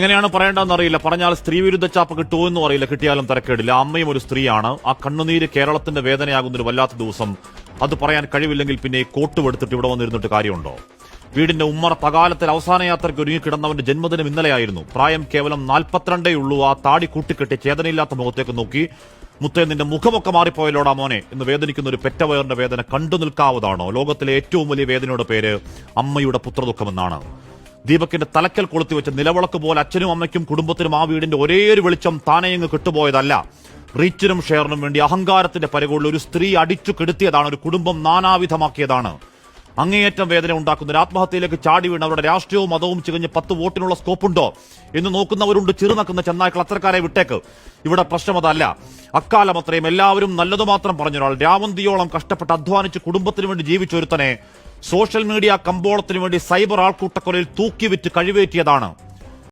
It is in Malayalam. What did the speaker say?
എങ്ങനെയാണ് പറയേണ്ടതെന്ന് അറിയില്ല. പറഞ്ഞാൽ സ്ത്രീവിരുദ്ധ ചാപ്പ് കിട്ടുമോ എന്നും അറിയില്ല. കിട്ടിയാലും തരക്കേടില്ല. അമ്മയും ഒരു സ്ത്രീയാണ്. ആ കണ്ണുനീര് കേരളത്തിന്റെ വേദനയാകുന്നൊരു വല്ലാത്ത ദിവസം. അത് പറയാൻ കഴിവില്ലെങ്കിൽ പിന്നെ കോട്ടുവെടുത്തിട്ട് ഇവിടെ വന്നിരുന്നിട്ട് കാര്യമുണ്ടോ? വീടിന്റെ ഉമ്മറ തകാലത്തിൽ അവസാന യാത്രയ്ക്ക് ഒരുങ്ങിക്കിടന്നവന്റെ ജന്മദിനം ഇന്നലെയായിരുന്നു. പ്രായം കേവലം 42 ഉള്ളൂ. ആ താടി കൂട്ടിക്കെട്ടി ചേതനയില്ലാത്ത മുഖത്തേക്ക് നോക്കി, മുത്തേ നിന്റെ മുഖമൊക്കെ മാറിപ്പോയല്ലോടാ മോനെ എന്ന് വേദനിക്കുന്ന ഒരു പെറ്റവയറിന്റെ വേദന കണ്ടു നിൽക്കാവതാണോ? ലോകത്തിലെ ഏറ്റവും വലിയ വേദനയുടെ പേര് അമ്മയുടെ പുത്രദുഃഖമെന്നാണ്. ദീപകിന്റെ തലക്കൽ കൊളുത്തിവെച്ച നിലവിളക്ക് പോലെ അച്ഛനും അമ്മയ്ക്കും കുടുംബത്തിനും ആ വീടിന്റെ ഒരേയൊരു വെളിച്ചം താനെയങ്ങ് കിട്ടുപോയതല്ല. റീച്ചിനും ഷെയറിനും വേണ്ടി അഹങ്കാരത്തിന്റെ പരകോളിൽ ഒരു സ്ത്രീ അടിച്ചു കെടുത്തിയതാണ്. ഒരു കുടുംബം നാനാവിധമാക്കിയതാണ്. അങ്ങേയറ്റം വേദന ഉണ്ടാക്കുന്ന ഒരു ആത്മഹത്യയിലേക്ക് ചാടി വീണ് അവരുടെ രാഷ്ട്രീയവും മതവും ചികഞ്ഞ് 10 വോട്ടിനുള്ള സ്കോപ്പുണ്ടോ എന്ന് നോക്കുന്നവരുണ്ട്. ചെറുനക്കുന്ന ചെന്നായ്ക്കൾ, അത്തരക്കാരെ വിട്ടേക്ക്. ഇവിടെ പ്രശ്നം അതല്ല. അക്കാലം അത്രയും എല്ലാവരും നല്ലതു മാത്രം പറഞ്ഞൊരാൾ, രാവന്തിയോളം കഷ്ടപ്പെട്ട് അധ്വാനിച്ച് കുടുംബത്തിന് വേണ്ടി ജീവിച്ചൊരുത്തനെ സോഷ്യൽ മീഡിയ കമ്പോളത്തിന് വേണ്ടി സൈബർ ആൾക്കൂട്ടക്കൊലയിൽ തൂക്കിവിറ്റ് കഴിവേറ്റിയതാണ്.